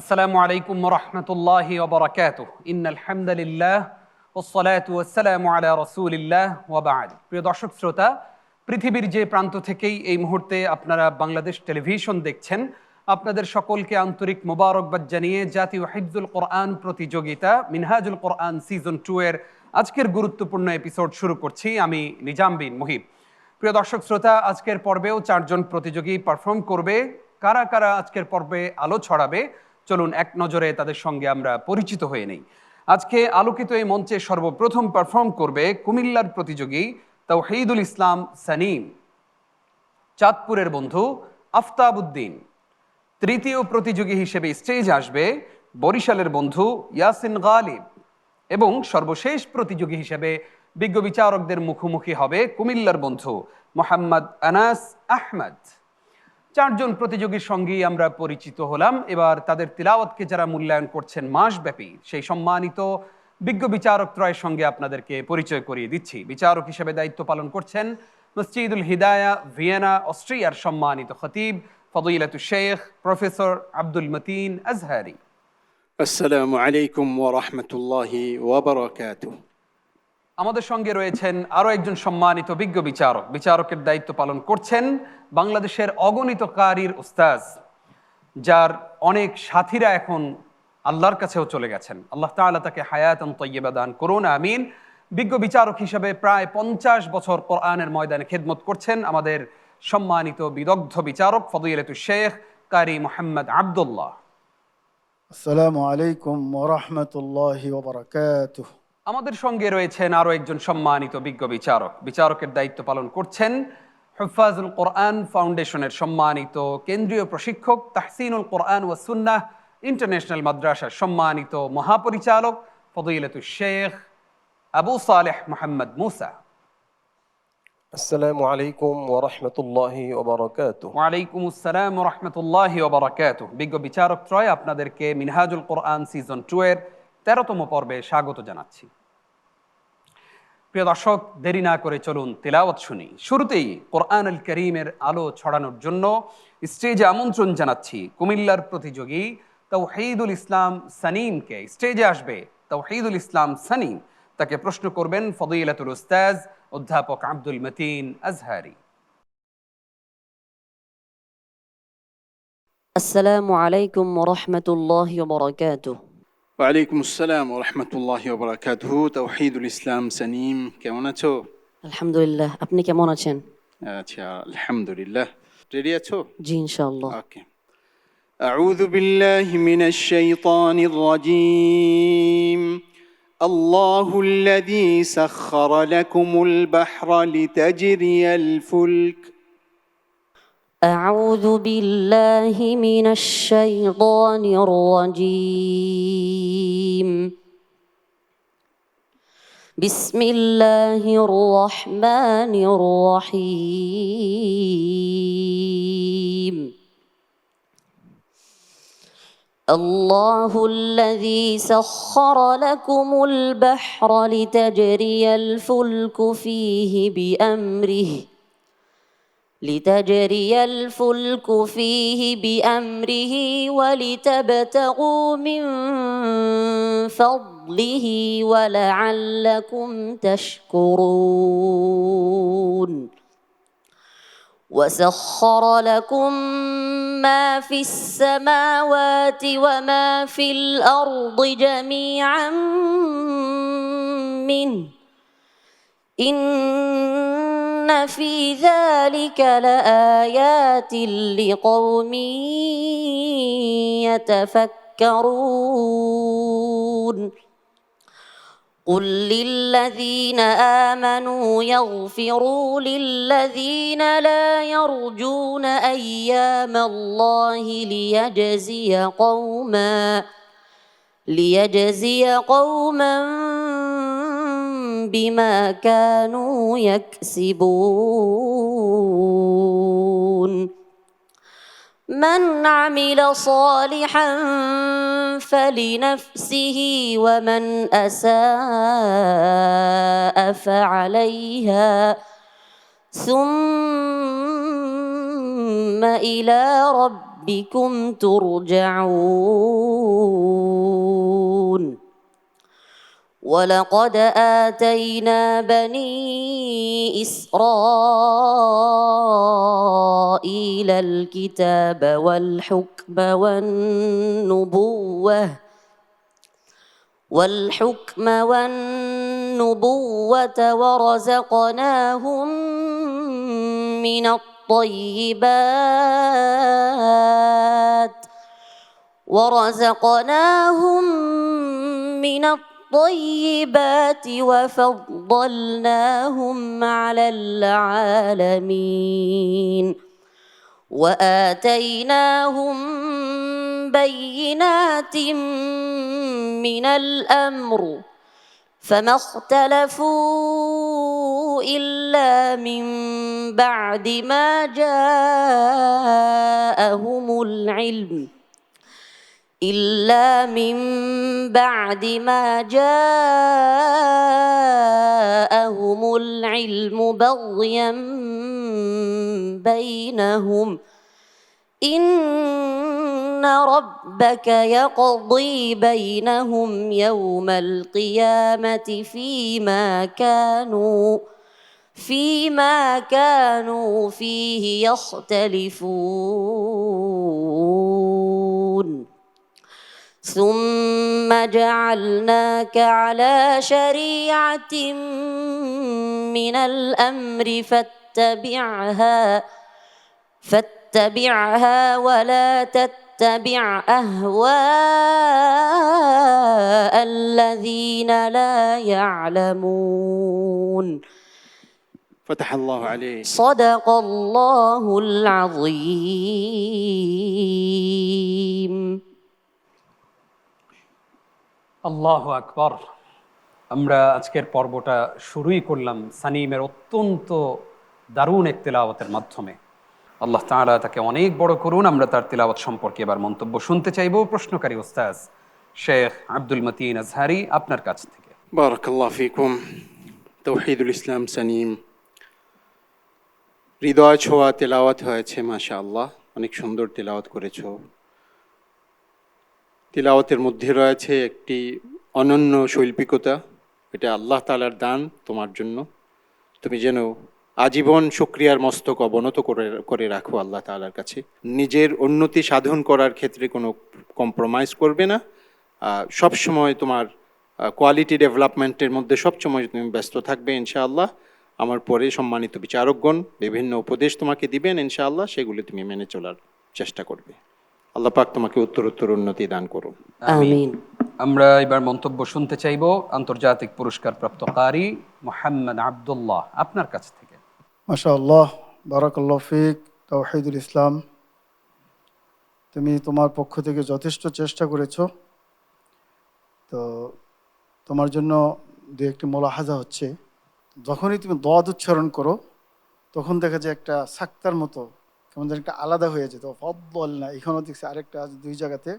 আসসালামু আলাইকুম ওয়া রাহমাতুল্লাহি ওয়া বারাকাতুহু ইন্নাল হামদালিল্লাহ ওয়াসসালাতু ওয়াসসালামু আলা রাসূলিল্লাহ ওয়া বা'দ। প্রিয় দর্শক শ্রোতা, পৃথিবীর যে প্রান্ত থেকেই এই মুহূর্তে আপনারা বাংলাদেশ টেলিভিশন দেখছেন, আপনাদের সকলকে আন্তরিক মোবারকবাদ জানিয়ে জাতীয় হিফজুল কোরআন প্রতিযোগিতা মিনহাজুল কোরআন সিজন 2 এর আজকের গুরুত্বপূর্ণ এপিসোড শুরু করছি। আমি নিজাম বিন মুহিব। প্রিয় দর্শক শ্রোতা, আজকের পর্বেও 4 জন প্রতিযোগী পারফর্ম করবে। কারা কারা আজকের পর্বে আলো ছড়াবে, চলুন এক নজরে তাদের সঙ্গে আমরা পরিচিত হয়ে নেই। আজকে আলোকিত এই মঞ্চে সর্বপ্রথম পারফর্ম করবে কুমিল্লার প্রতিযোগী তাওহীদুল ইসলাম সানিম, চাঁদপুরের বন্ধু আফতাব উদ্দিন। তৃতীয় প্রতিযোগী হিসেবে স্টেজে আসবে বরিশালের বন্ধু ইয়াসিন গালিব, এবং সর্বশেষ প্রতিযোগী হিসেবে বিজ্ঞ বিচারকদের মুখোমুখি হবে কুমিল্লার বন্ধু মোহাম্মদ আনাস আহমদ। 4 জন প্রতিযোগীর সঙ্গেই আমরা পরিচিত হলাম। এবার তাদের তিলাওয়াতকে যারা মূল্যায়ন করছেন মাসব্যাপী, সেই সম্মানিত বিজ্ঞ বিচারক ত্রয়ের সঙ্গে আপনাদেরকে পরিচয় করিয়ে দিচ্ছি। বিচারক হিসেবে দায়িত্ব পালন করছেন মসজিদুল হিদায়া, ভিয়েনা, অস্ট্রিয়ার সম্মানিত খতিব ফদিলাতুশ শেখ প্রফেসর আব্দুল মতিন আজহারি। আসসালামু আলাইকুম ওয়া রাহমাতুল্লাহি ওয়া বারাকাতুহু। আমাদের সঙ্গে রয়েছেন আরও একজন সম্মানিত বিজ্ঞ বিচারক। বিচারকের দায়িত্ব পালন করছেন বাংলাদেশের অগণিত কারির উস্তাজ, যার অনেক সাথীরা এখন আল্লাহর কাছেও চলে গেছেন। আল্লাহ তাআলা তাকে হায়াতান তাইয়্যিবা দান করুন, আমিন। বিজ্ঞ বিচারক হিসেবে প্রায় 50 বছর কোরআনের ময়দানে খেদমত করছেন আমাদের সম্মানিত বিদগ্ধ বিচারক ফদিলাতুশ শেখ কারি মোহাম্মদ আব্দুল্লাহ। আসসালামু আলাইকুম ওয়া রাহমাতুল্লাহি ওয়া বারাকাতুহু। আমাদের সঙ্গে রয়েছেন আরও একজন সম্মানিত বিজ্ঞ বিচারক। বিচারকের দায়িত্ব পালন করছেন হুফাজুল কোরআন ফাউন্ডেশনের সম্মানিত কেন্দ্রীয় প্রশিক্ষক, তাহসিনুল কোরআন ওয়া সুন্নাহ ইন্টারন্যাশনাল মাদ্রাসার সম্মানিত মহাপরিচালক ফদিলাতুশ শেখ আবু সালেহ মোহাম্মদ মুসা। আসসালামু আলাইকুম ওয়া রাহমাতুল্লাহি ওয়া বারাকাতুহু। ওয়ালাইকুম আসসালাম ওয়া রাহমাতুল্লাহি ওয়া বারাকাতুহু। বিজ্ঞ বিচারক ত্রয় আপনাদেরকে মিনহাজুল কোরআন সিজন 2 এর 13তম পর্বে স্বাগত জানাচ্ছি। প্রিয় দর্শক, দেরি না করে চলুন তিলাওয়াত শুনি। শুরুতেই কোরআনুল কারীমের আলো ছড়ানোর জন্য স্টেজে আমন্ত্রণ জানাচ্ছি কুমিল্লার প্রতিযোগী তাওহীদুল ইসলাম সানিমকে। স্টেজে আসবে তাওহীদুল ইসলাম সানিম, তাকে প্রশ্ন করবেন ফদিলাতুল উস্তাজ অধ্যাপক আব্দুল মতিন আজহারি। আসসালামু আলাইকুম ওয়া রাহমাতুল্লাহি ওয়া বারাকাতুহু। ওয়া আলাইকুম আসসালাম ওয়া রাহমাতুল্লাহি ওয়া বারাকাতুহু। তাওহীদুল ইসলাম সানিম, কেমন আছো? আলহামদুলিল্লাহ, আপনি কেমন আছেন? আচ্ছা, আলহামদুলিল্লাহ। রেডি আছো? জি ইনশাআল্লাহ। ওকে। আউযু বিল্লাহি মিনাশ শাইতানির রাজীম। আল্লাহুল্লাযী সাখখারা লাকুমুল বাহরা লিতাজরিয়াল ফুলক। أعوذ بالله من الشيطان الرجيم. بسم الله الرحمن الرحيم. الله الذي سخر لكم البحر لتجري الفلك فيه بأمره ولتبتغوا من فضله ولعلكم تشكرون. وسخر لكم ما في السماوات وما في الأرض جميعا منه إن في ذلك لآيات لقوم يتفكرون. قل للذين آمنوا يغفروا للذين لا يرجون أيام الله ليجزي قوما بما كانوا يكسبون. من عمل صالحا فلنفسه ومن أساء فعليها ثم إلى ربه ربكم ترجعون ولقد آتينا بني إسرائيل الكتاب والحكم والنبوة ورزقناهم من الطيبات وفضلناهم على العالمين وآتيناهم بينات من الأمر فما اختلفوا إلا من بعد ما جاءهم العلم بغيا بينهم إن ربك يقضي بينهم يوم القيامة فيما كانوا فيه يختلفون ثم جعلناك على شريعة من الأمر فاتبعها ولا تتبع أهواء الذين لا يعلمون فتح الله عليه. صدق الله العظيم. আল্লাহু আকবার। আমরা আজকের পর্বটা শুরুই করলাম সানিমের অত্যন্ত দারুণ এক তেলাওয়াতের মাধ্যমে। আল্লাহ তাআলা তাকে অনেক বড় করুন। আমরা তার তেলাওয়াত সম্পর্কে এবার মন্তব্য শুনতে চাইব। প্রশ্নকারী ওস্তাজ শেখ আব্দুল মতিন আজহারি আপনার কাছ থেকে। বারাকাল্লাহু ফিকুম। তাওহীদুল ইসলাম সানিম, হৃদয় ছোঁয়া তেলাওয়াত হয়েছে মাশাআল্লাহ। অনেক সুন্দর তেলাওয়াত করেছো। তিলাওয়াতের মধ্যে রয়েছে একটি অনন্য শৈল্পিকতা। এটা আল্লাহ তাআলার দান তোমার জন্য। তুমি যেন আজীবন শুকরিয়ার মস্তক অবনত করে রাখো আল্লাহ তাআলার কাছে। নিজের উন্নতি সাধন করার ক্ষেত্রে কোনো কম্প্রোমাইজ করবে না। সব সময় তোমার কোয়ালিটি ডেভেলপমেন্টের মধ্যে সবসময় তুমি ব্যস্ত থাকবে ইনশাআল্লাহ। আমার পরে সম্মানিত বিচারকগণ বিভিন্ন উপদেশ তোমাকে দিবেন ইনশাআল্লাহ, সেগুলি তুমি মেনে চলার চেষ্টা করবে। আল্লাহ পাক তোমাকে উত্তরোত্তর উন্নতি দান করুন। আমিন। আমরা এবার মন্তব্য শুনতে চাইব আন্তর্জাতিক পুরস্কার প্রাপ্ত কারি মোহাম্মদ আব্দুল্লাহ আপনার কাছ থেকে। মাশাআল্লাহ, বারাকাল্লাহু ফিক। তাওহীদুল ইসলাম, তুমি তোমার পক্ষ থেকে যথেষ্ট চেষ্টা করেছো। তো তোমার জন্য দু একটি মোলাহাজা হচ্ছে, যখনই তুমি দোয়াদ উচ্চারণ করো তখন দেখা যায় একটা সাক্তার মতো কেমন যেন একটা আলাদা হয়ে যেত। ফদ্দল না, এখানেও দেখছি আরেকটা আজ দুই জায়গাতে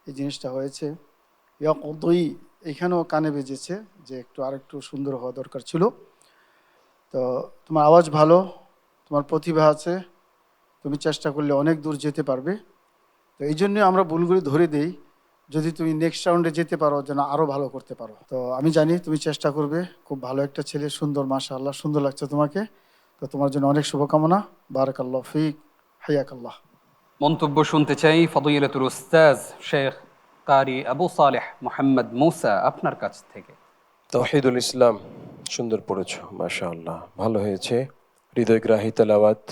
এই জিনিসটা হয়েছে। ইয়াকদই এখানেও কানে বেজেছে যে আরেকটু সুন্দর হওয়া দরকার ছিল। তো তোমার আওয়াজ ভালো, তোমার প্রতিভা আছে, তুমি চেষ্টা করলে অনেক দূর যেতে পারবে। তো এই জন্যই আমরা ভুলগুলি ধরে দিই, যদি তুমি নেক্সট রাউন্ডে যেতে পারো যেন আরও ভালো করতে পারো। তো আমি জানি তুমি চেষ্টা করবে। খুব ভালো একটা ছেলে, সুন্দর, মাশাআল্লাহ, সুন্দর লাগছে তোমাকে। তো তোমার জন্য অনেক শুভকামনা। বারাকাল্লাহু ফিক, হায়াকাল্লাহ। মন্তব্য শুনতে চাই ফদিলাতুল উস্তাজ শেখ কারি আবু সালেহ মোহাম্মদ মুসা আপনার কাছ থেকে। তাওহীদুল ইসলাম, সুন্দর পড়েছো মাশাআল্লাহ, ভালো হয়েছে। হৃদয়গ্রাহী তেলাওয়াত।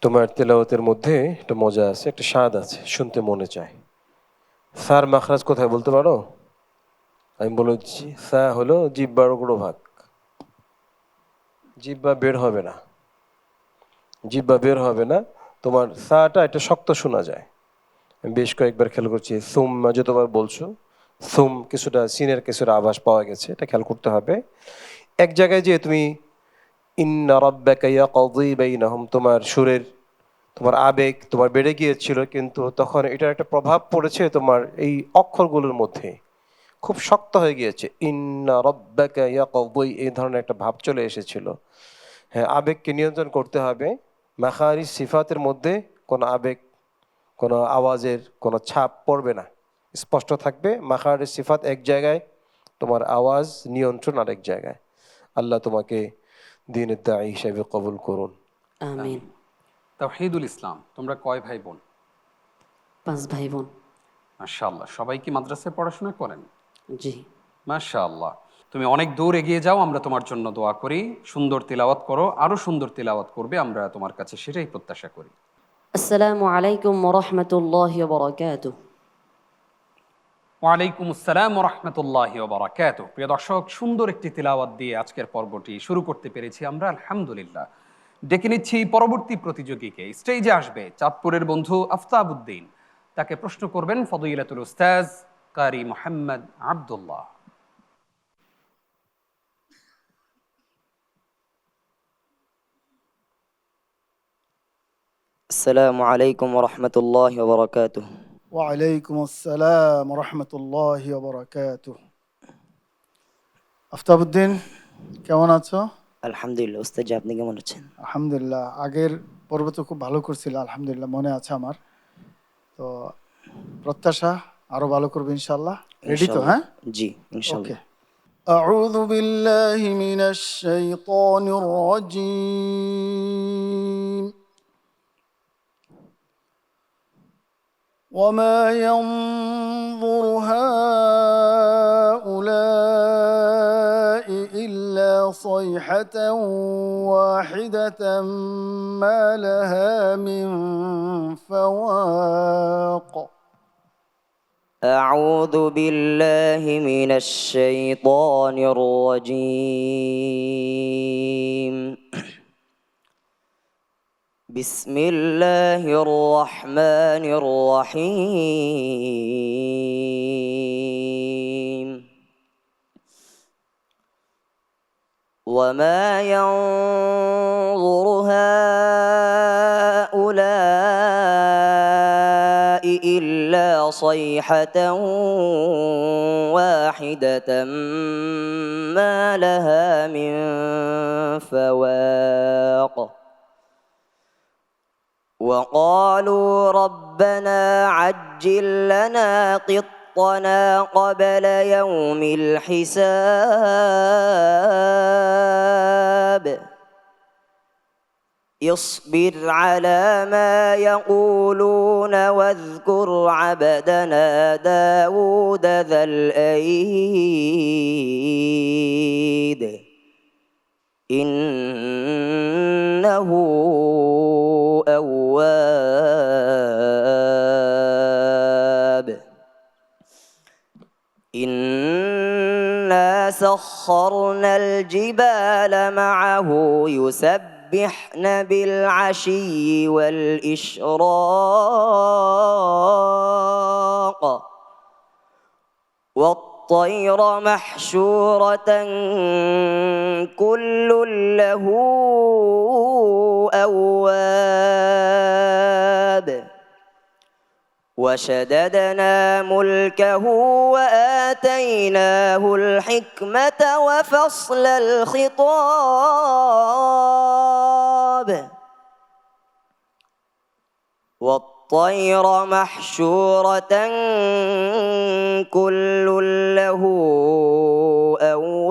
তোমার তেলাওয়াতের মধ্যে একটা মজা আছে, একটা স্বাদ আছে, শুনতে মনে চায়। সার মাখরাজ কোথায় বলতে পারো? আমি বলেছি সা হলো জিহ্বার অগ্রভাগ। জিহ্বা বের হবে না, জিহ্বা বের হবে না। তোমার সাটা এটা শক্ত শোনা যায়। আমি বেশ কয়েকবার খেয়াল করছি। সুম যতবার বলছো, সুম কিছুটা সিনের কিছুটা আভাস পাওয়া গেছে, এটা খেয়াল করতে হবে। এক জায়গায় যে তুমি ইন্না রাব্বাকা ইয়াকযী বাইনাহুম, তোমার সুরের, তোমার আবেগ তোমার বেড়ে গিয়েছিল, কিন্তু তখন এটার একটা প্রভাব পড়েছে তোমার এই অক্ষরগুলোর মধ্যে, খুব শক্ত হয়ে গিয়েছে। ইন্না রাব্বাকা ইয়াকযী, এই ধরনের একটা ভাব চলে এসেছিল। হ্যাঁ, আবেগকে নিয়ন্ত্রণ করতে হবে। মাখারিজ সিফাতের মধ্যে কোনো আবেগ, কোনো আওয়াজের কোনো ছাপ পড়বে না, স্পষ্ট থাকবে। মাখারের সিফাত এক জায়গায়, তোমার আওয়াজ নিয়ন্ত্রণ আরেক জায়গায়। আল্লাহ তোমাকে দ্বীনের দাঈ হিসেবে কবুল করুন। آمين. তাওহীদুল ইসলাম, তোমরা কয় ভাই বোন? 5 ভাই বোন। মাশাআল্লাহ, সবাই কি মাদ্রাসায় পড়াশোনা করেন? জি। মাশাআল্লাহ, তুমি অনেক দূর এগিয়ে যাও, আমরা তোমার জন্য দোয়া করি। সুন্দর তিলাওয়াত করো, আরো সুন্দর তিলাওয়াত করবে, আমরা তোমার কাছে সেটাই প্রত্যাশা করি। السلام عليكم ورحمة الله وبركاته. ওয়ালাইকুম আসসালাম ওয়া রাহমাতুল্লাহি ওয়া বারাকাতুহু। প্রিয় দর্শক, সুন্দর একটি তিলাওয়াত দিয়ে আজকের পর্বটি শুরু করতে পেরেছি আমরা, আলহামদুলিল্লাহ। ডেকে নিচ্ছি পরবর্তী প্রতিযোগীকে। স্টেজে আসবে চাঁদপুরের বন্ধু আফতাবউদ্দিন, তাকে প্রশ্ন করবেন ফদিলাতুল উস্তাজ কারি মুহাম্মদ আব্দুল্লাহ। السلام عليكم ورحمة الله وبركاته. ওয়ালাইকুম আসসালাম রহমতুল্লাহি ওবরাকাতুহ। আফতাবউদ্দিন, কেমন আছো? আলহামদুলিল্লাহ, উস্তাদ জি, আপনি কেমন আছেন? আলহামদুলিল্লাহ। আগের পর্ব তো খুব ভালো করছিল, আলহামদুলিল্লাহ, মনে আছে আমার। তো প্রত্যাশা আরো ভালো করবে ইনশাআল্লাহ। রেডি তো? হ্যাঁ, জি ওকে। ইনশাআল্লাহ। أعوذ بالله من الشيطان الرجيم. وما ينظر هؤلاء إلا صيحة واحدة ما لها من فواق. أعوذ بالله من الشيطان الرجيم. بسم الله الرحمن الرحيم. وما ينظر هؤلاء إلا صيحة واحدة ما لها من فواق. وقالوا ربنا عجل لنا قطنا قبل يوم الحساب. اصبر على ما يقولون واذكر عبدنا داود ذا الأيد إنه أواب. إنا سخرنا الجبال معه يسبحن بالعشي والإشراق والطير محشورة كل له أواب. وشددنا ملكه وآتيناه الحكمة وفصل الخطاب والطير محشورة كل له أواب.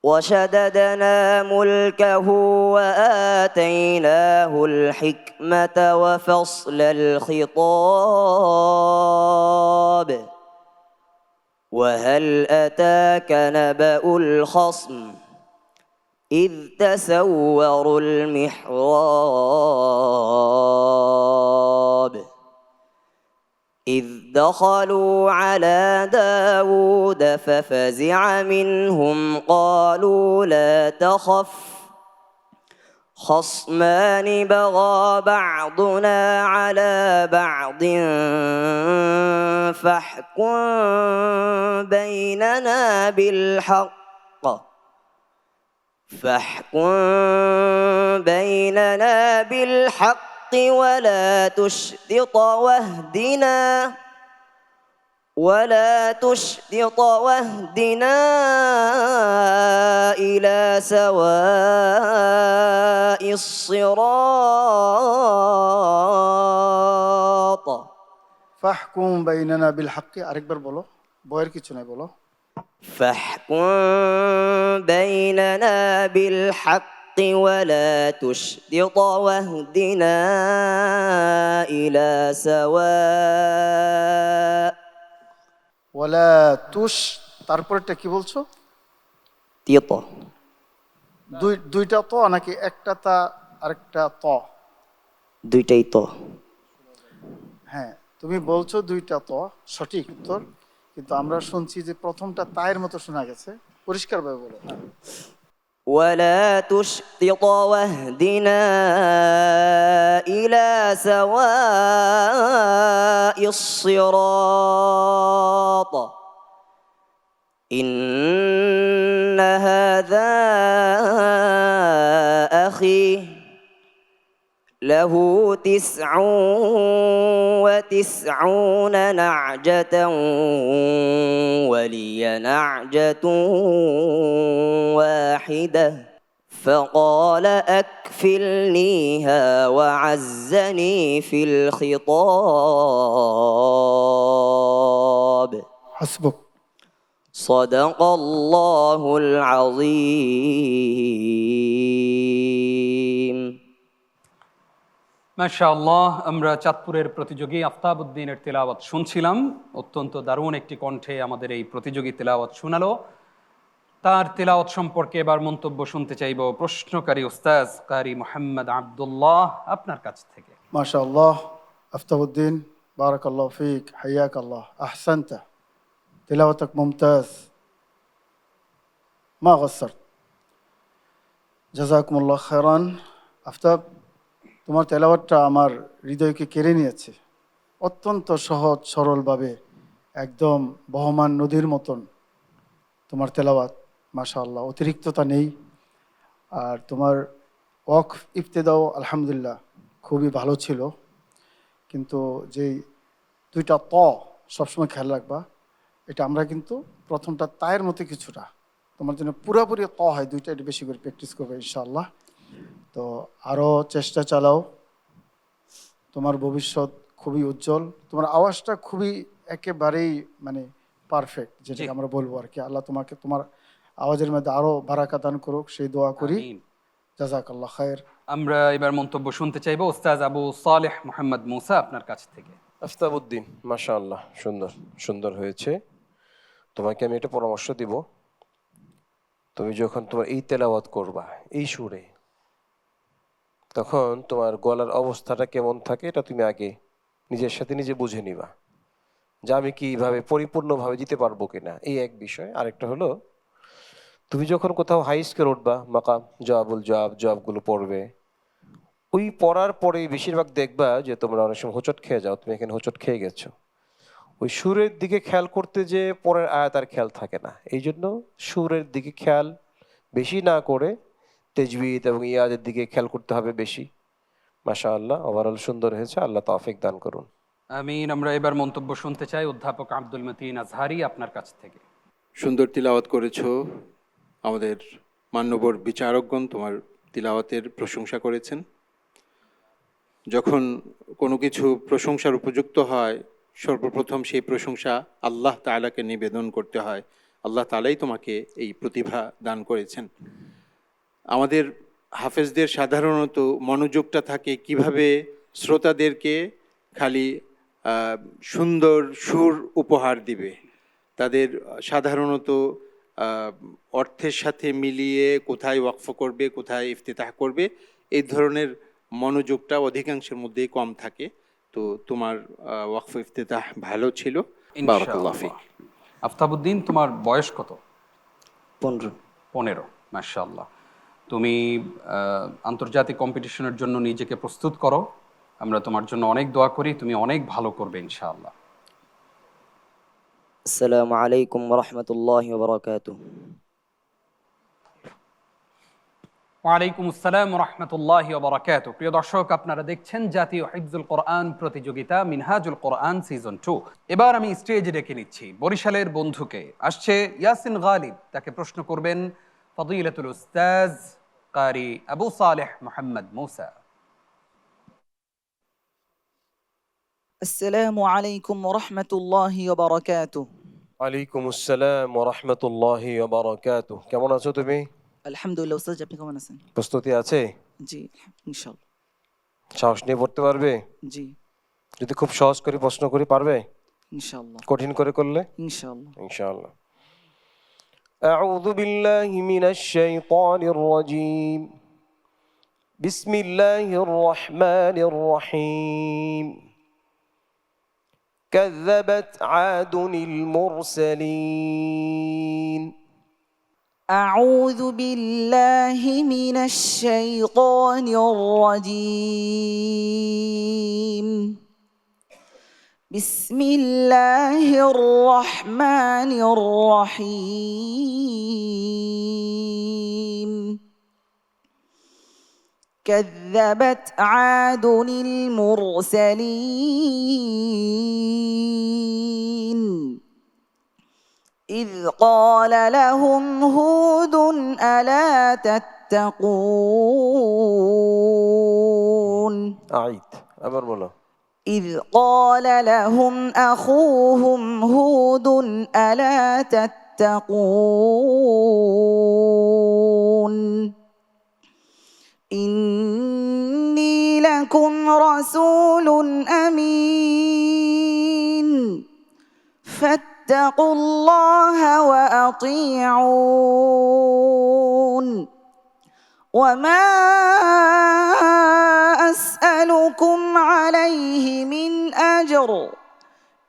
وشددنا ملكه وآتيناه الحكمة وفصل الخطاب وهل أتاك نبأ الخصم إذ تسوروا المحراب إذ دخلوا على داود ففزع منهم قالوا لا تخف خصمان بغى بعضنا على بعض فاحكم بيننا بالحق بالحق ولا تشطط ولا تشطط واهدنا إلى سواء الصراط ফাহকুম বাইনানা বিল হাক্কি, আরেকবার বলো, বয়ের কিছু নাই, বলো। فاحكم بيننا بالحق ولا تشطط واهدنا إلى سواء ওয়ালা তুষ, তারপরটা কি বলছো? تيطة দুইটা ত নাকি একটা তা আরেকটা ত? দুইটাই তো। হ্যাঁ, তুমি বলছো দুইটা ত, সঠিক উত্তর, কিন্তু আমরা শুনছি যে প্রথমটা তায়ের মতো শোনা গেছে। পরিষ্কারভাবে বলো। ولا تشطط واهدنا إلى سواء الصراط إن هذا أخي له 99 نعجة ولي نعجة واحدة فقال أكفلنيها وعزني في الخطاب হাসবুক। صدق الله العظيم মাশাআল্লাহ, আমরা চাঁদপুরের প্রতিযোগী আফতাবউদ্দিনের তেলাওয়াত শুনছিলাম। অত্যন্ত দারুণ একটি কণ্ঠে আমাদের এই প্রতিযোগী তেলাওয়াত শোনালো। তার তেলাওয়াত সম্পর্কে এবার মন্তব্য শুনতে চাইব প্রশ্নকারী উস্তাজ কারি মোহাম্মদ আব্দুল্লাহ আপনার কাছ থেকে। মাশাআল্লাহ, আফতাবউদ্দিন, বারাকাল্লাহু ফিক, হাইয়াকাল্লাহ, আহসানতা, তিলাওয়াতুক মুমতাজ, মা গাসসারত, জাযাকুমুল্লাহ খায়রান। আফতাব, তোমার তেলাওয়াতটা আমার হৃদয়কে কেড়ে নিয়েছে। অত্যন্ত সহজ সরলভাবে, একদম বহমান নদীর মতন তোমার তেলাওয়াত, মাশাআল্লাহ, অতিরিক্ততা নেই। আর তোমার ওয়াকফ ইবতেদাও আলহামদুলিল্লাহ খুবই ভালো ছিল, কিন্তু যেই দুইটা ত সবসময় খেয়াল রাখবা, এটা আমরা কিন্তু প্রথমটা তায়ের মতো কিছুটা, তোমার জন্য পুরোপুরি ত হয় দুইটা, এটা বেশি করে প্র্যাকটিস করবে ইনশাআল্লাহ। তো আরও চেষ্টা চালাও, তোমার ভবিষ্যৎ খুবই উজ্জ্বল। তোমার আওয়াজটা খুবই একেবারেই মানে পারফেক্ট, যেটাকে আমরা বলবো আর কি। আল্লাহ তোমাকে তোমার আওয়াজের মধ্যে আরও বারাকা দান করুক, সেই দোয়া করি। আমিন। জাযাকাল্লাহ খায়ের। আমরা এবার মন্তব্য শুনতে চাইব উস্তাজ আবু সালেহ মোহাম্মদ মুসা আপনার কাছ থেকে। আফতাবউদ্দিন, মাশাআল্লাহ, সুন্দর সুন্দর হয়েছে। তোমাকে আমি একটা পরামর্শ দিব, তুমি যখন তোমার এই তেলাওয়াত করবা এই সুরে, তখন তোমার গলার অবস্থাটা কেমন থাকে এটা তুমি আগে নিজের সাথে নিজে বুঝে নিবা, যে আমি কিভাবে পরিপূর্ণভাবে দিতে পারবো কিনা, এই এক বিষয়। আরেকটা হলো, তুমি যখন কোথাও হাই স্কেল উঠবা, মাকাম জবাবুল জবাব জবাবগুলো পড়বে, ওই পড়ার পরে বেশিরভাগ দেখবা যে তোমরা অনেক সময় হোঁচট খেয়ে যাও। তুমি এখানে হোঁচট খেয়ে গেছো, ওই সুরের দিকে খেয়াল করতে যে পরের আয়াত আর খেয়াল থাকে না। এই জন্য সুরের দিকে খেয়াল বেশি না করে তেজবিদ এবং ইয়াদের দিকে খেয়াল করতে হবে বেশি। মাশাআল্লাহ, ওভারঅল সুন্দর হয়েছে, আল্লাহ তৌফিক দান করুন। আমিন। আমরা এবার মন্তব্য শুনতে চাই অধ্যাপক আব্দুল মতিন আজহারি আপনার কাছ থেকে। সুন্দর তিলাওয়াত করেছো। আমাদের মান্যবর বিচারকগণ তোমার তিলাওয়াতের প্রশংসা করেছেন। যখন কোনো কিছু প্রশংসার উপযুক্ত হয়, সর্বপ্রথম সেই প্রশংসা আল্লাহ তাআলাকে নিবেদন করতে হয়। আল্লাহ তাআলাই তোমাকে এই প্রতিভা দান করেছেন। আমাদের হাফেজদের সাধারণত মনোযোগটা থাকে কিভাবে শ্রোতাদেরকে খালি সুন্দর সুর উপহার দিবে, তাদের সাধারণত অর্থের সাথে মিলিয়ে কোথায় ওয়াকফ করবে, কোথায় ইফতিতাহ করবে, এই ধরনের মনোযোগটা অধিকাংশের মধ্যেই কম থাকে। তো তোমার ওয়াকফ ইফতিতাহ ভালো ছিল, বারাকাল্লাহ ফিক। আফতাবউদ্দিন, তোমার বয়স কত? 15 15। মাশাআল্লাহ, তুমি আন্তর্জাতিক কম্পিটিশনের জন্য নিজেকে প্রস্তুত করো। আমরা তোমার জন্য অনেক দোয়া করি, তুমি অনেক ভালো করবে ইনশাআল্লাহ। السلام عليكم ورحمة الله وبركاته ওয়ালাইকুম আসসালাম রহমতুল্লাহি ওবরাকাতুহু। প্রিয় দর্শক, আপনারা দেখছেন জাতীয় হিফজুল কোরআন প্রতিযোগিতা মিনহাজুল কোরআন সিজন 2। এবার আমি স্টেজে ডেকে নিচ্ছি বরিশালের বন্ধুকে। আসছে ইয়াসিন গালিব, তাকে প্রশ্ন করবেন ফদিলাতুল উস্তাজ কারি আবু সালেহ মোহাম্মদ মুসা। السلام عليكم ورحمة الله وبركاته. ওয়ালাইকুম আসসালাম ওয়া রাহমাতুল্লাহি ওয়া বারাকাতুহু। কেমন আছো তুমি? الحمد لله أستاذ আপনি কেমন আছেন? প্রস্তুতি আছে? জি ইনশাআল্লাহ। সাহস নিয়ে পড়তে পারবে? জি যদি খুব সহজ করে প্রশ্ন করি পারবে? ইনশাআল্লাহ কঠিন করে করলে? ইনশাআল্লাহ। ইনশাআল্লাহ। আউযু বিল্লাহি মিনাশ শাইতানির রাজীম। বিসমিল্লাহির রহমানির রহিম। كذبت عاد المرسلين. أعوذ بالله من الشيطان الرجيم. بسم الله الرحمن الرحيم. كذبت عاد المرسلين إذ قال لهم هود ألا تتقون. أعيد আবার বলো। إذ قال لهم أخوهم هود ألا تتقون إني لكم رسول أمين فاتقوا الله وأطيعون وما أسألكم عليه من أجر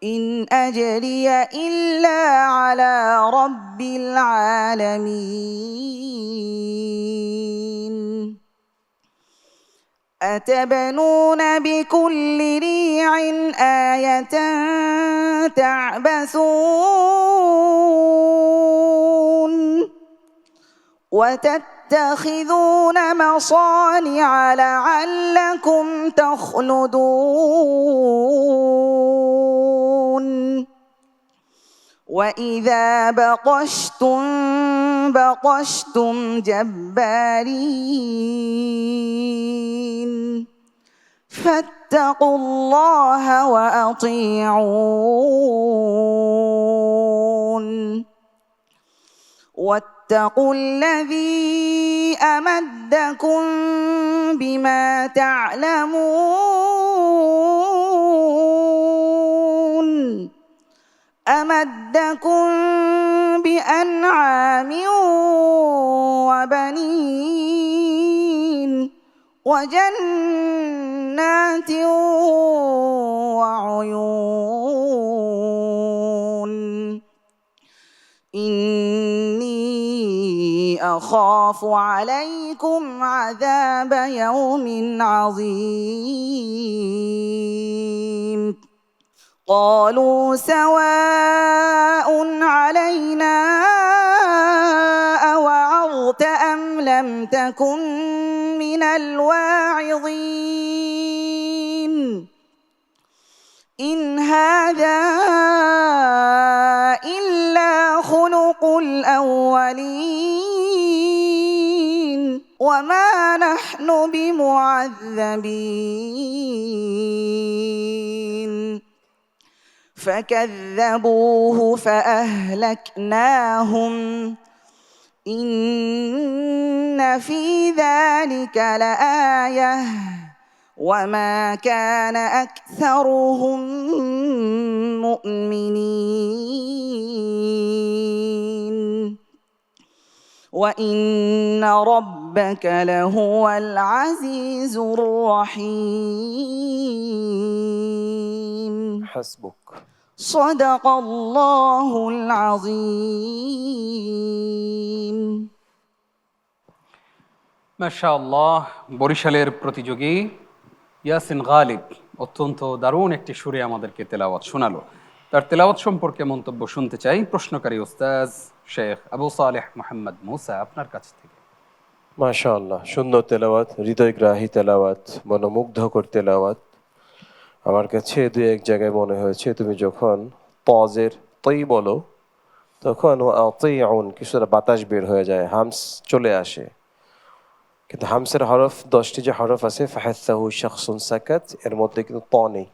إن أجري إلا على رب العالمين. أتبنون بكل ريع آية تعبثون وتتخذون مصانع لعلكم تخلدون وإذا بطشتم جبارين فاتقوا الله وأطيعون واتقوا الذي أمدكم بما تعلمون أمدكم بأنعام وبنين وجنات وعيون إني أخاف عليكم عذاب يوم عظيم. قالوا سواء علينا أوعظت أم لم تكن من الواعظين إن هذا إلا خلق الأولين وما نحن بمعذبين. فكذبوه فأهلكناهم إن في ذلك لآية وما كان أكثرهم مؤمنين وإن ربك لهو العزيز الرحيم. حسبك. صدق الله العظيم. মাশাআল্লাহ, বরিশালের প্রতিযোগী ইয়াসিন গালিব অত্যন্ত দারুণ একটি সুরে আমাদেরকে তেলাওয়াত শোনালো। তার তেলাওয়াত সম্পর্কে মন্তব্য শুনতে চাই প্রশ্নকারী ওস্তাজ শেখ আবু সালেহ মোহাম্মদ মুসা আপনার কাছ থেকে। মাশাআল্লাহ, সুন্দর তেলাওয়াত, হৃদয়গ্রাহী তেলাওয়াত, মনোমুগ্ধকর তেলাওয়াত। আমার কাছে দুই এক জায়গায় মনে হয়েছে তুমি যখন তজের তৈ বলো তখন ও আতিউন কিছুটা বাতাস বের হয়ে যায়, হামস চলে আসে। কিন্তু হামসের হরফ 10টি যে হরফ আছে ফাহাসাহু শাখসুন সাকাত, এর মধ্যে কিন্তু ত নেই,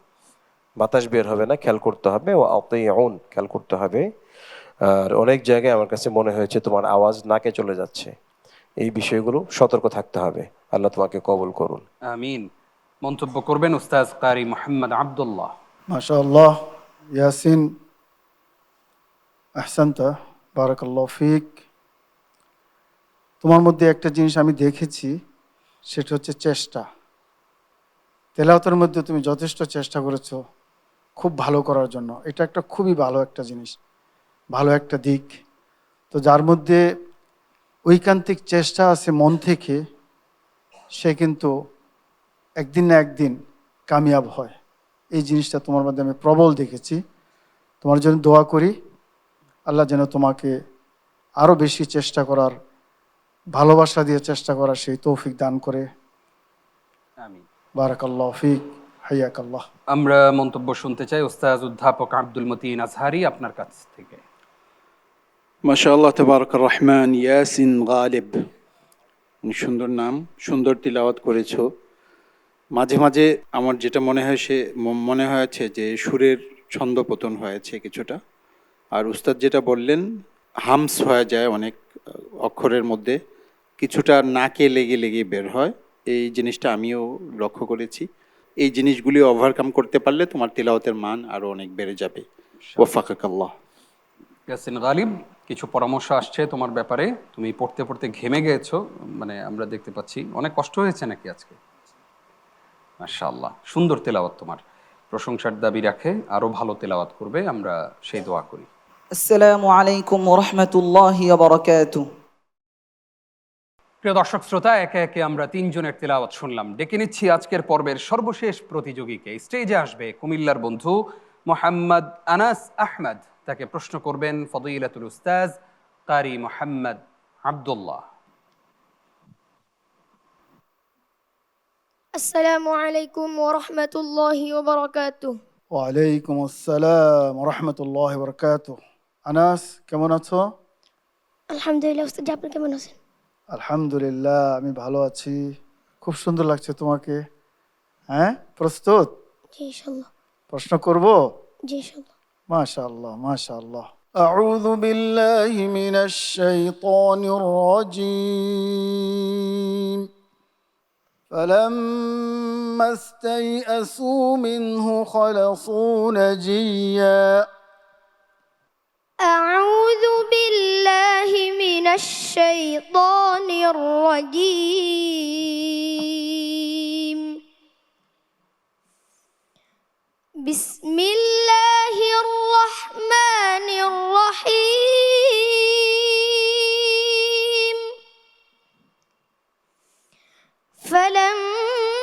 বাতাস বের হবে না, খেয়াল করতে হবে। ও আতিউন খেয়াল করতে হবে। আর অনেক জায়গায় আমার কাছে মনে হয়েছে তোমার আওয়াজ নাকে চলে যাচ্ছে। এই বিষয়গুলো সতর্ক থাকতে হবে। আল্লাহ তোমাকে কবুল করুন। আমিন। মন্তব্য করবেন উস্তাজ কারি মোহাম্মদ আব্দুল্লাহ। মাশাআল্লাহ, ইয়াসিন আহসানতা, বারাকাল্লাহ ফিক। তোমার মধ্যে একটা জিনিস আমি দেখেছি, সেটা হচ্ছে চেষ্টা। তেলাওয়াতের মধ্যে তুমি যথেষ্ট চেষ্টা করেছো খুব ভালো করার জন্য। এটা একটা খুবই ভালো একটা জিনিস, ভালো একটা দিক। তো যার মধ্যে ঐকান্তিক চেষ্টা আছে মন থেকে, সে কিন্তু একদিন না একদিন কামিয়াব হয়। এই জিনিসটা তোমার মধ্যে আমি প্রবল দেখেছি। তোমার জন্য দোয়া করি, আল্লাহ যেন তোমাকে আরও বেশি চেষ্টা করার, ভালোবাসা দিয়ে চেষ্টা করার সেই তৌফিক দান করে। আমিন। বারাকাল্লাহ ফিক, হাইয়াকাল্লাহ। আমরা মন্তব্য শুনতে চাই উস্তাজ অধ্যাপক আব্দুল মতিন আজহারি আপনার কাছ থেকে। মাশাআল্লাহ, তাবারাক রহমান, ইয়াসিন গালিব, সুন্দর নাম, সুন্দর তিলাওয়াত করেছো। মাঝে মাঝে আমার যেটা মনে হয়েছে যে সুরের ছন্দপতন হয়েছে কিছুটা। আর উস্তাদ যেটা বললেন, হামস হয়ে যায় অনেক অক্ষরের মধ্যে, কিছুটা নাকে লেগে লেগে বের হয়। এই জিনিসটা আমিও লক্ষ্য করেছি। এই জিনিসগুলি ওভারকাম করতে পারলে তোমার তিলাওয়াতের মান আরও অনেক বেড়ে যাবে। ওয়াফাকাকাল্লাহ। ইয়াসিন গালিব, কিছু পরামর্শ আসছে তোমার ব্যাপারে। তুমি পড়তে পড়তে ঘেমে গিয়েছো, মানে আমরা দেখতে পাচ্ছি। অনেক কষ্ট হয়েছে নাকি আজকে? মাশাআল্লাহ, সুন্দর তেলাওয়াত তোমার, প্রশংসার দাবি রাখে, আরো ভালো তেলাওয়াত করবে, আমরা সেই দোয়া করি। আসসালামু আলাইকুম ওয়া রাহমাতুল্লাহি ওয়া বারাকাতুহু। প্রিয় দর্শক শ্রোতা, একে একে আমরা তিনজনের তেলাওয়াত শুনলাম। ডেকে নিচ্ছি আজকের পর্বের সর্বশেষ প্রতিযোগীকে। স্টেজে আসবে কুমিল্লার বন্ধু মোহাম্মদ আনাস আহমদ। তাকে প্রশ্ন করবেন ফদিলাতুল উস্তাজ কারি মোহাম্মদ আব্দুল্লাহ। السلام عليكم ورحمة الله وبركاته. ওয়ালাইকুম আসসালাম রহমতুল্লাহ বরকাত। আনাস, কেমন আছো? الحمد لله أستاذ আপনি কেমন আছেন? আলহামদুলিল্লাহ, আমি ভালো আছি। খুব সুন্দর লাগছে তোমাকে। হ্যাঁ, প্রস্তুত? জি ইনশাআল্লাহ। প্রশ্ন করব? জি ইনশাআল্লাহ। মাশাআল্লাহ মাশাআল্লাহ। أعوذ بالله من الشيطان الرجيم. فلما استيئسوا منه خلصوا نجيا. أعوذ بالله من الشيطان الرجيم. بسم الله الرحمن الرحيم.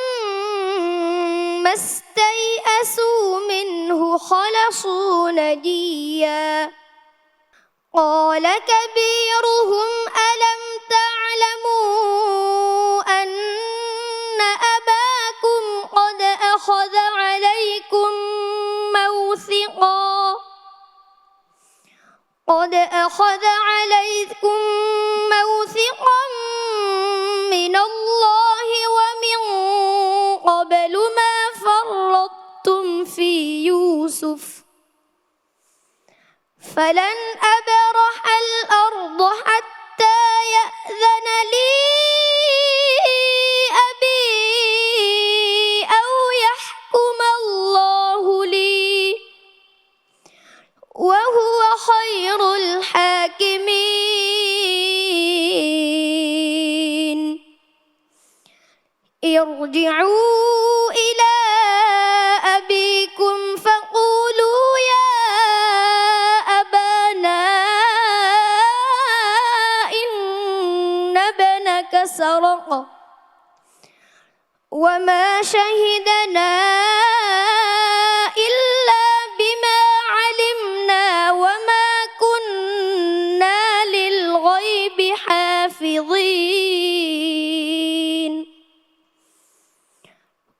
فلما استيئسوا منه خلصوا نجيا. قال كبيرهم ألم تعلموا أن أباكم قد أخذ عليكم موثقا من الله ومن قبل ما فرطتم في يوسف فلن أبرح الأرض حتى يأذن لي أبي أو يحكم الله لي وهو خير الحاكمين. ارجعوا إلى أبيكم فقولوا يا أبانا إن ابنك سرق وما شهدنا إلا بما علمنا وما كنا للغيب حافظين.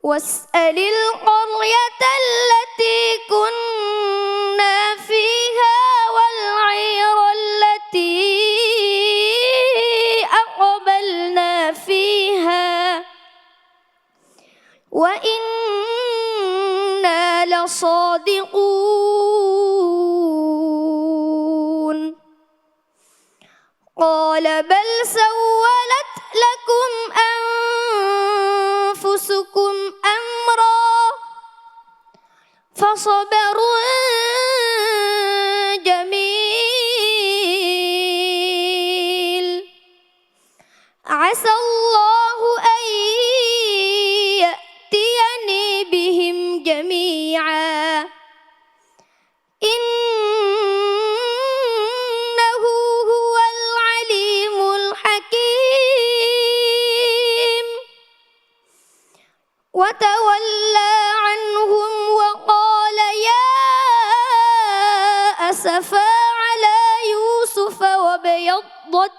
واسأل القرية التي كنا فيها والعير التي أقبلنا فيها وإنا لصادقون قال بل سولت لكم أنفسكم أمرا فصبر جميل عسى الله أن يأتيني بهم جميعا إنه هو العليم الحكيم وتولى عنهم وقال يا أسفا على يوسف وبيضت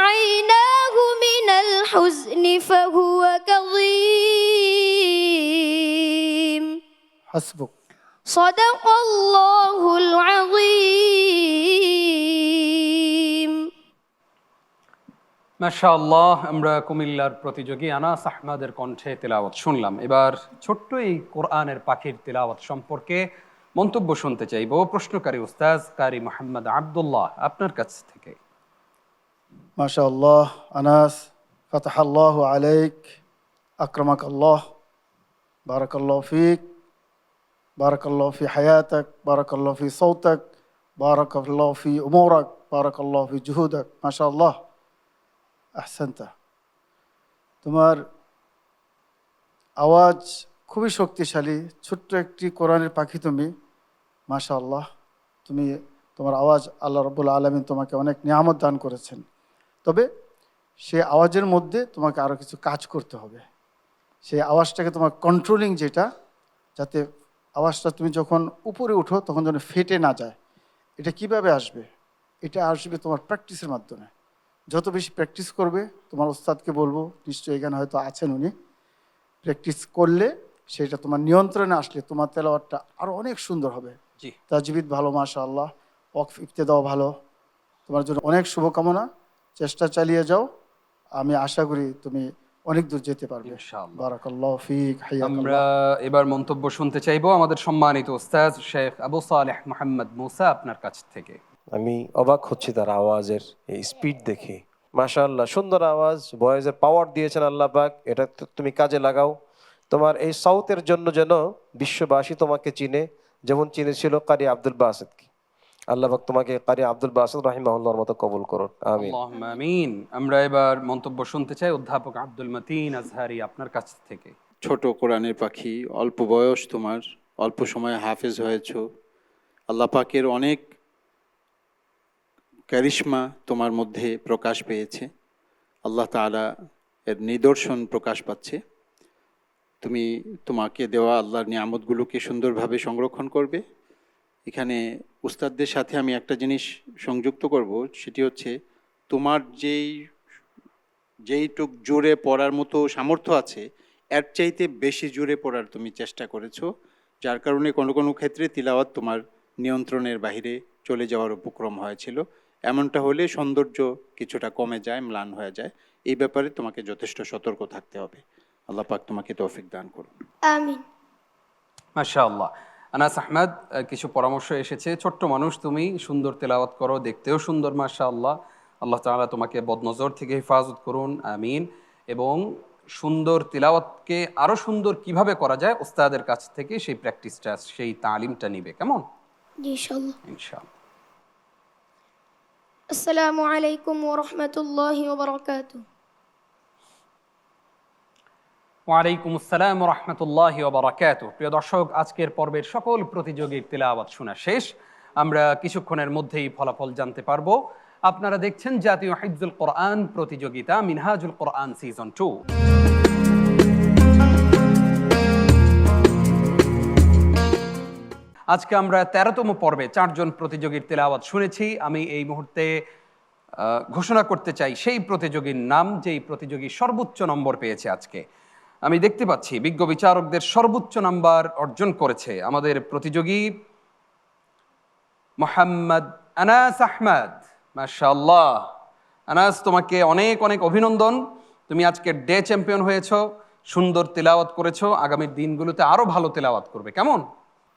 عيناه من الحزن فهو كظيم حسبك صدق الله العظيم মাশাআল্লাহ, আমরা কুমিল্লার প্রতিযোগী আনাস আহমেদের কণ্ঠে তেলাওয়াত শুনলাম। এবার ছোট্ট এই কোরআনের পাখির তেলাওয়াত সম্পর্কে মন্তব্য শুনতে চাইব প্রশ্নকারী উস্তাজ কারি মোহাম্মদ আব্দুল্লাহ আপনার কাছ থেকে। ما شاء الله أناس فتح الله عليك أكرمك الله بارك الله فيك بارك الله في حياتك بارك الله في صوتك بارك الله في أمورك بارك الله في جهودك ما شاء الله أحسنت তোমার আওয়াজ খুবই শক্তিশালী, ছোট্ট একটি কোরআনের পাখি তুমি, মাশাআল্লাহ। তুমি তোমার আওয়াজ আল্লাহ রাব্বুল আলামিন তোমাকে অনেক নিয়ামত দান করেছেন, তবে সেই আওয়াজের মধ্যে তোমাকে আরও কিছু কাজ করতে হবে। সেই আওয়াজটাকে তোমার কন্ট্রোলিং, যেটা যাতে আওয়াজটা তুমি যখন উপরে উঠো তখন যেন ফেটে না যায়। এটা কিভাবে আসবে? এটা আসবে তোমার প্র্যাকটিসের মাধ্যমে। যত বেশি প্র্যাকটিস করবে, তোমার ওস্তাদকে বলবো, নিশ্চয়ই এখানে হয়তো আছেন উনি, প্র্যাকটিস করলে সেটা তোমার নিয়ন্ত্রণে আসলে তোমার তেলাওয়াতটা আরও অনেক সুন্দর হবে। জি, তাজবিদ ভালো, মাশাআল্লাহ, ওয়াকফ ইবতেদাও ভালো। তোমার জন্য অনেক শুভকামনা, চেষ্টা চালিয়ে যাও। আমি আশা করি তুমি অনেক দূর যেতে পারবে ইনশাআল্লাহ। বারাকাল্লাহু ফিক, হাইয়াকাল্লাহ। আমরা এবার মন্তব্য শুনতে চাইবো আমাদের সম্মানিত উস্তাজ শেখ আবু সালেহ মোহাম্মদ মুসা আপনার কাছ থেকে। আমি অবাক হচ্ছি তার আওয়াজের এই স্পিড দেখে। মাশাআল্লাহ, সুন্দর আওয়াজ, ভয়েসের পাওয়ার দিয়েছেন আল্লাহ পাক, এটা তুমি কাজে লাগাও। তোমার এই সাউথের জন্য যেন বিশ্ববাসী তোমাকে চিনে, যেমন চিনেছিল কারি আব্দুল বাসিতকে। আল্লাহ পাক তোমাকে কারি আব্দুল বাসিত রাহিমাহুল্লাহর মতো কবুল করুন, আমিন। আল্লাহুম্মা আমিন। আমরা এবার মন্তব্য শুনতে চাই অধ্যাপক আব্দুল মতিন আজহারি আপনার কাছ থেকে। ছোট কোরআনের পাখি, অল্প বয়স তোমার, অল্প সময়ে হাফেজ হয়েছো। আল্লাহ পাকের অনেক ক্যারিশমা তোমার মধ্যে প্রকাশ পেয়েছে, আল্লাহ তাআলা এর নিদর্শন প্রকাশ পাচ্ছে। তুমি তোমাকে দেওয়া আল্লাহর নিয়ামতগুলোকে সুন্দরভাবে সংরক্ষণ করবে। এখানে উস্তাদদের সাথে আমি একটা জিনিস সংযুক্ত করব, সেটি হচ্ছে তোমার যেইটুক জোরে পড়ার মতো সামর্থ্য আছে, এর চাইতে বেশি জোরে পড়ার তুমি চেষ্টা করেছো, যার কারণে কোনো কোনো ক্ষেত্রে তিলাওয়াত তোমার নিয়ন্ত্রণের বাইরে চলে যাওয়ার উপক্রম হয়েছিল। এমনটা হলে সৌন্দর্য কিছুটা কমে যায়, ম্লান হয়ে যায়। এই ব্যাপারে তোমাকে যথেষ্ট সতর্ক থাকতে হবে। আল্লাহ পাক তোমাকে তৌফিক দান করুন, আমিন। মাশাআল্লাহ। আনাস আহমেদ, কিছু পরামর্শ এসেছে। ছোট্ট মানুষ তুমি, সুন্দর তেলাওয়াত করো, দেখতেও সুন্দর, মাশাআল্লাহ। আল্লাহ তাআলা তোমাকে বদনজর থেকে হেফাজত করুন, আমিন। এবং সুন্দর তিলাওয়াতকে আরো সুন্দর কিভাবে করা যায় উস্তাদের কাছ থেকে সেই প্র্যাকটিসটা, সেই তালিমটা নিবে, কেমন? ইনশাআল্লাহ। ইনশাআল্লাহ। আসসালামু আলাইকুম ওয়া রাহমাতুল্লাহি ওয়া বারাকাতুহু। ওয়ালাইকুম আসসালাম ওয়া রাহমাতুল্লাহি ওয়া বারাকাতুহু। প্রিয় দর্শক, আজকের পর্বের সকল প্রতিযোগীর তিলাওয়াত শোনা শেষ। আমরা কিছুক্ষণের মধ্যেই ফলাফল জানতে পারবো। আপনারা দেখছেন জাতীয় হিফজুল কোরআন প্রতিযোগিতা মিনহাজুল কোরআন সিজন 2। আজকে আমরা 13তম পর্বে 4 জন প্রতিযোগীর তেলাওয়াত শুনেছি। আমি এই মুহূর্তে ঘোষণা করতে চাই সেই প্রতিযোগীর নাম, যেই প্রতিযোগী সর্বোচ্চ নম্বর পেয়েছে আজকে। আমি দেখতে পাচ্ছি বিজ্ঞ বিচারকদের সর্বোচ্চ নাম্বার অর্জন করেছে আমাদের প্রতিযোগী মোহাম্মদ আনাস আহমেদ। মাশাআল্লাহ আনাস, তোমাকে অনেক অনেক অভিনন্দন। তুমি আজকে ডে চ্যাম্পিয়ন হয়েছো, সুন্দর তেলাওয়াত করেছো, আগামী দিনগুলোতে আরো ভালো তেলাওয়াত করবে, কেমন?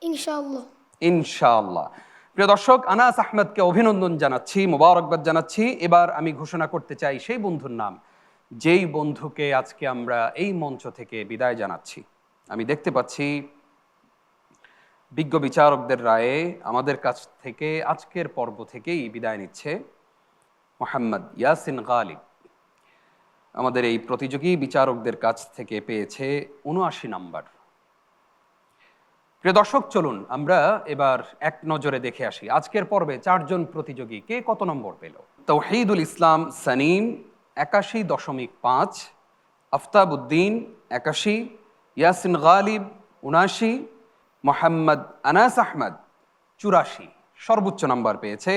ইনশাআল্লাহ। ইনশাআল্লাহ। প্রিয় দর্শক, আনাস আহমেদকে অভিনন্দন জানাচ্ছি, মোবারকবাদ জানাচ্ছি। এবার আমি ঘোষণা করতে চাই সেই বন্ধুর নাম, যেই বন্ধুকে আজকে আমরা এই মঞ্চ থেকে বিদায় জানাচ্ছি। আমি দেখতে পাচ্ছি বিজ্ঞ বিচারকদের রায়ে আমাদের কাছ থেকে আজকের পর্ব থেকেই বিদায় নিচ্ছে মোহাম্মদ ইয়াসিন গালিব। আমাদের এই প্রতিযোগী বিচারকদের কাছ থেকে পেয়েছে ৭৯ নাম্বার। প্রিয় দর্শক, চলুন আমরা এবার এক নজরে দেখে আসি আজকের পর্বে 4 জন প্রতিযোগী কে কত নম্বর পেল। তৌহিদুল ইসলাম সানিম ৮১.৫, আফতাবউদ্দিন ৮১, ইয়াসিন গালিব ৭৯, মোহাম্মদ আনাস আহমেদ ৮৪। সর্বোচ্চ নাম্বার পেয়েছে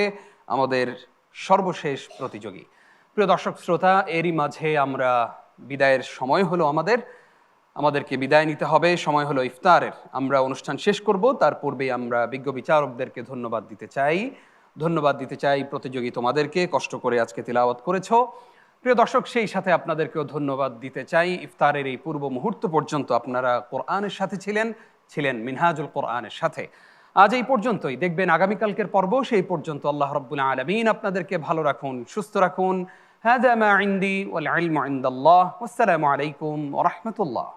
আমাদের সর্বশেষ প্রতিযোগী। প্রিয় দর্শক শ্রোতা, এরই মাঝে আমরা বিদায়ের সময় হলো, আমাদেরকে বিদায় নিতে হবে, সময় হলো ইফতারের। আমরা অনুষ্ঠান শেষ করব, তার পূর্বেই আমরা বিজ্ঞ বিচারকদেরকে ধন্যবাদ দিতে চাই প্রতিযোগী তোমাদেরকে, কষ্ট করে আজকে তিলাওয়াত করেছো। প্রিয় দর্শক, সেই সাথে আপনাদেরকেও ধন্যবাদ দিতে চাই, ইফতারের এই পূর্ব মুহূর্ত পর্যন্ত আপনারা কোরআনের সাথে ছিলেন মিনহাজুল কোরআনের সাথে। আজ এই পর্যন্তই, দেখবেন আগামীকালকের পর্ব। সেই পর্যন্ত আল্লাহ রাব্বুল আলামিন আপনাদেরকে ভালো রাখুন, সুস্থ রাখুন। হাযা মা ইনদি ওয়াল ইলমু ইনদাল্লাহ। ওয়াসসালামু আলাইকুম ওয়া রাহমাতুল্লাহ।